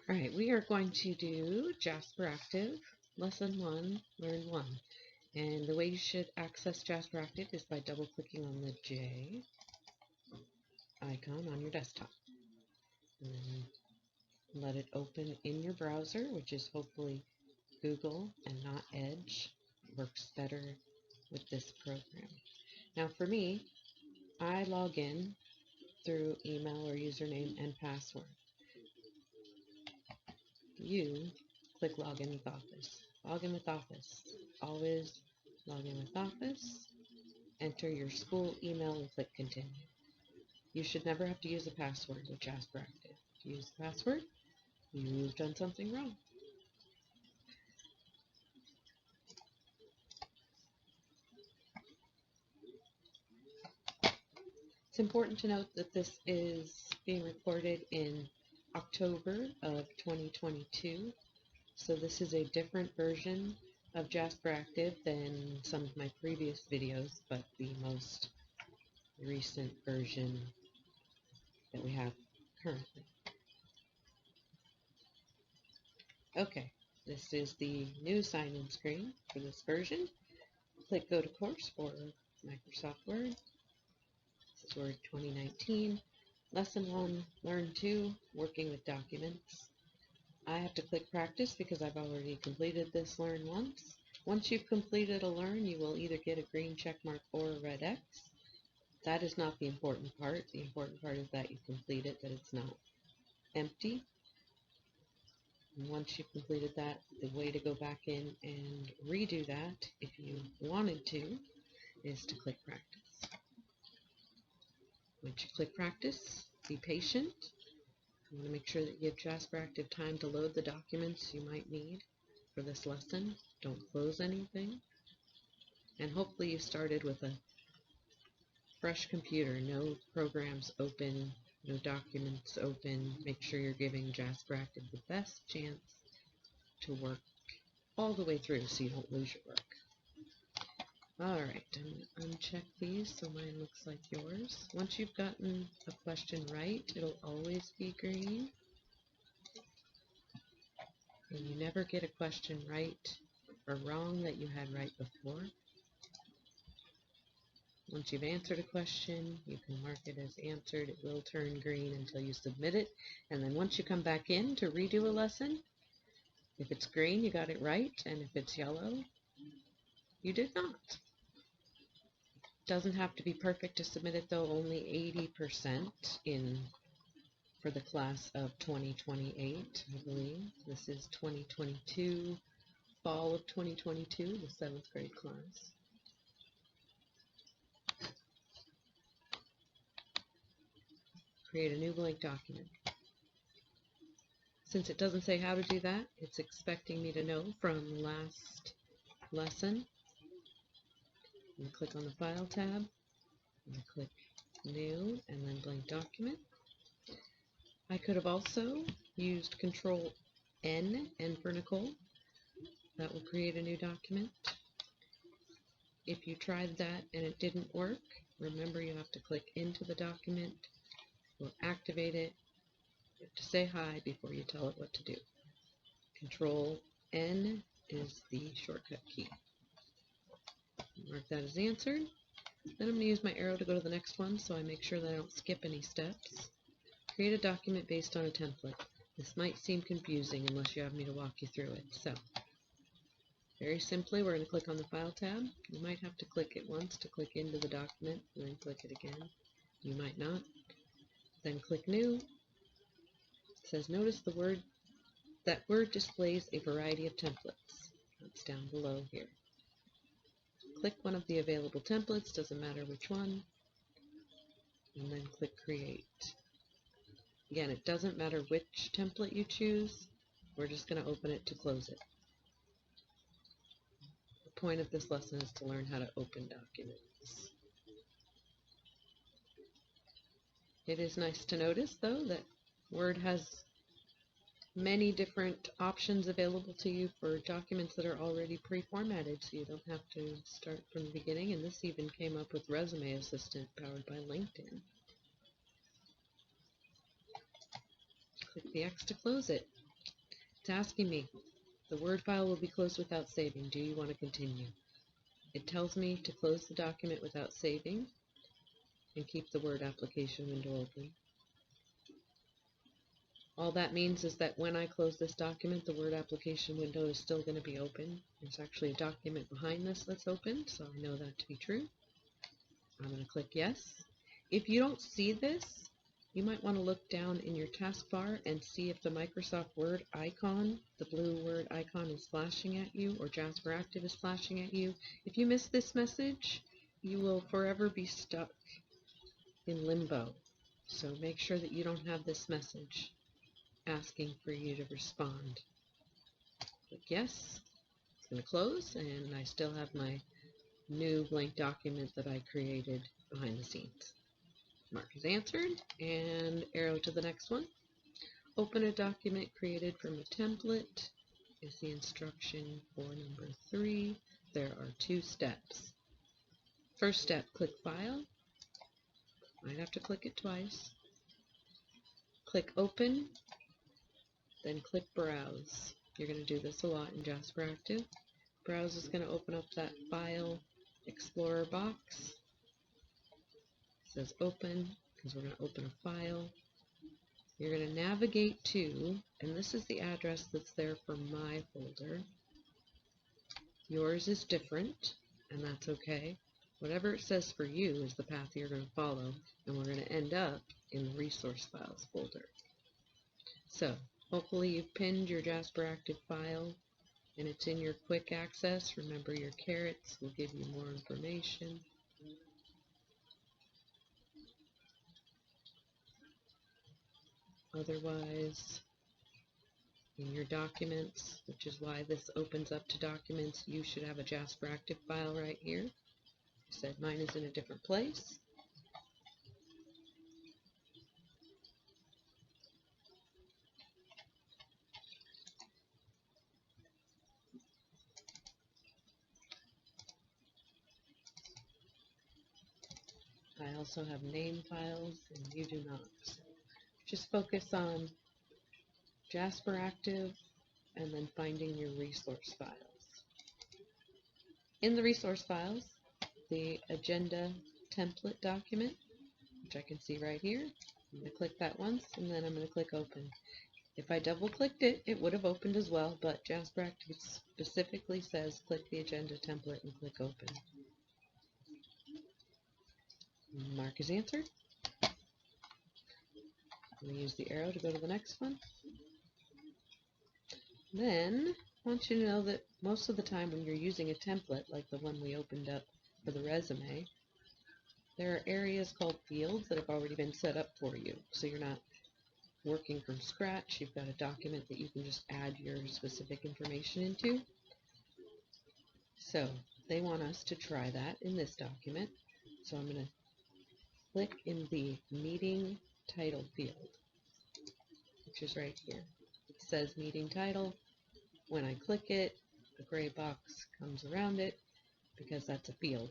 All right, we are going to do Jasper Active, Lesson 1, Learn 1. And the way you should access Jasper Active is by double-clicking on the J icon on your desktop. And then let it open in your browser, which is hopefully Google and not Edge. It works better with this program. Now for me, I log in through email or username and password. You click Login with Office. Login with Office. Always log in with Office. Enter your school email and click Continue. You should never have to use a password with Jasper Active. If you use the password, you've done something wrong. It's important to note that this is being recorded in October of 2022, so this is a different version of Jasper Active than some of my previous videos, but the most recent version that we have currently. Okay, this is the new sign-in screen for this version. Click Go to Course for Microsoft Word. This is Word 2019. Lesson 1, Learn 2, Working with Documents. I have to click Practice because I've already completed this Learn once. Once you've completed a Learn, you will either get a green check mark or a red X. That is not the important part. The important part is that you complete it, that it's not empty. And once you've completed that, the way to go back in and redo that, if you wanted to, is to click Practice. Once you click Practice, be patient. You want to make sure that you give Jasper Active time to load the documents you might need for this lesson. Don't close anything. And hopefully you started with a fresh computer, no programs open, no documents open. Make sure you're giving Jasper Active the best chance to work all the way through so you don't lose your work. Alright, I'm going to uncheck these so mine looks like yours. Once you've gotten a question right, it'll always be green. And you never get a question right or wrong that you had right before. Once you've answered a question, you can mark it as answered. It will turn green until you submit it. And then once you come back in to redo a lesson, if it's green, you got it right. And if it's yellow, you did not. Doesn't have to be perfect to submit it though, only 80% in for the class of 2028, I believe. This is 2022, fall of 2022, the 7th grade class. Create a new blank document. Since it doesn't say how to do that, it's expecting me to know from last lesson. I'm going to click on the File tab, and click New, and then Blank Document. I could have also used Control N for Nicole. That will create a new document. If you tried that and it didn't work, remember you have to click into the document. We'll activate it. You have to say hi before you tell it what to do. Control N is the shortcut key. Mark that as answered. Then I'm going to use my arrow to go to the next one so I make sure that I don't skip any steps. Create a document based on a template. This might seem confusing unless you have me to walk you through it. So, very simply, we're going to click on the File tab. You might have to click it once to click into the document, and then click it again. You might not. Then click New. It says, notice the word, that word displays a variety of templates. That's down below here. Click one of the available templates, doesn't matter which one, and then click Create. Again, it doesn't matter which template you choose, we're just going to open it to close it. The point of this lesson is to learn how to open documents. It is nice to notice, though, that Word has many different options available to you for documents that are already pre-formatted, so you don't have to start from the beginning, and this even came up with Resume Assistant powered by LinkedIn. Click the X to close it. It's asking me, the Word file will be closed without saving. Do you want to continue? It tells me to close the document without saving and keep the Word application window open. All that means is that when I close this document, the Word application window is still going to be open. There's actually a document behind this that's open, so I know that to be true. I'm going to click yes. If you don't see this, you might want to look down in your taskbar and see if the Microsoft Word icon, the blue Word icon, is flashing at you, or Jasper Active is flashing at you. If you miss this message, you will forever be stuck in limbo. So make sure that you don't have this message asking for you to respond. Click yes. It's going to close, and I still have my new blank document that I created behind the scenes. Mark is answered, and arrow to the next one. Open a document created from a template is the instruction for number 3. There are 2 steps. First step, click File. Might have to click it twice. Click Open, then click Browse. You're going to do this a lot in Jasper Active. Browse is going to open up that File Explorer box. It says Open, because we're going to open a file. You're going to navigate to, and this is the address that's there for my folder. Yours is different, and that's okay. Whatever it says for you is the path you're going to follow, and we're going to end up in the Resource Files folder. So, hopefully you've pinned your Jasper Active file, and it's in your quick access. Remember, your carrots will give you more information. Otherwise, in your documents, which is why this opens up to documents, you should have a Jasper Active file right here. I said mine is in a different place. I also have name files, and you do not. So just focus on Jasper Active and then finding your resource files. In the resource files, the agenda template document, which I can see right here. I'm going to click that once, and then I'm going to click Open. If I double clicked it, it would have opened as well, but Jasper Active specifically says click the agenda template and click Open. Mark is answered. I'm going to use the arrow to go to the next one. Then, I want you to know that most of the time when you're using a template, like the one we opened up for the resume, there are areas called fields that have already been set up for you. So you're not working from scratch. You've got a document that you can just add your specific information into. So they want us to try that in this document. So I'm going to click in the meeting title field, which is right here. It says meeting title. When I click it, a gray box comes around it because that's a field.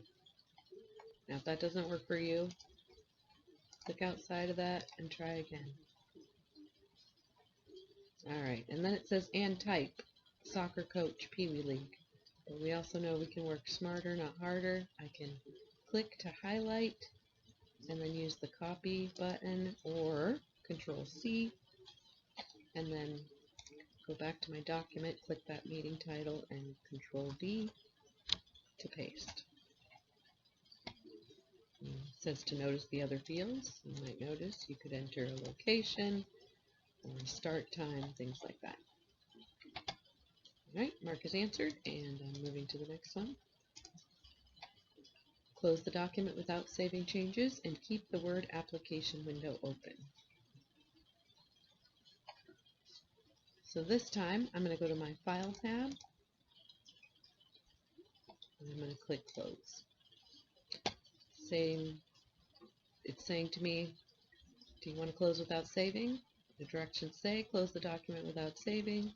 Now if that doesn't work for you, click outside of that and try again. Alright, and then it says and type, soccer coach, Pee Wee League. But we also know we can work smarter, not harder. I can click to highlight and then use the copy button, or Control C, and then go back to my document, click that meeting title, and Control V to paste. It says to notice the other fields. You might notice you could enter a location or a start time, things like that. Alright, Mark is answered, and I'm moving to the next one. Close the document without saving changes and keep the Word application window open. So this time I'm going to go to my File tab, and I'm going to click Close. It's saying to me, do you want to close without saving? The directions say close the document without saving.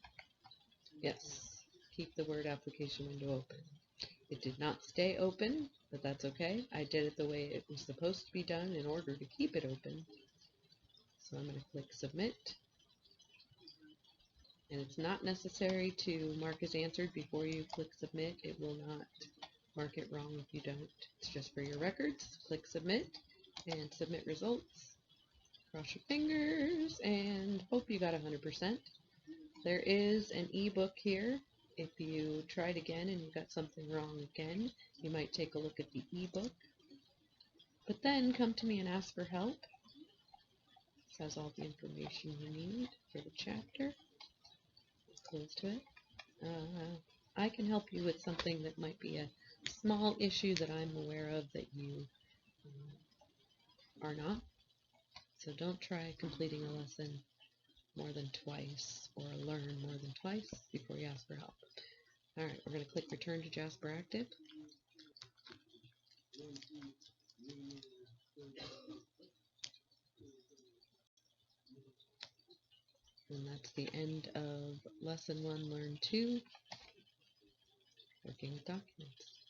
Yes. Keep the Word application window open. It did not stay open, but that's okay. I did it the way it was supposed to be done in order to keep it open. So I'm going to click Submit. And it's not necessary to mark as answered before you click submit. It will not mark it wrong if you don't. It's just for your records. Click submit and submit results. Cross your fingers and hope you got 100%. There is an ebook here. If you tried again and you got something wrong again, you might take a look at the ebook. But then come to me and ask for help. This has all the information you need for the chapter. Close to it. I can help you with something that might be a small issue that I'm aware of that you are not. So don't try completing a lesson more than twice or learn more than twice before you ask for help. Alright, we're going to click Return to Jasper Active. And that's the end of Lesson 1, Learn 2, Working with Documents.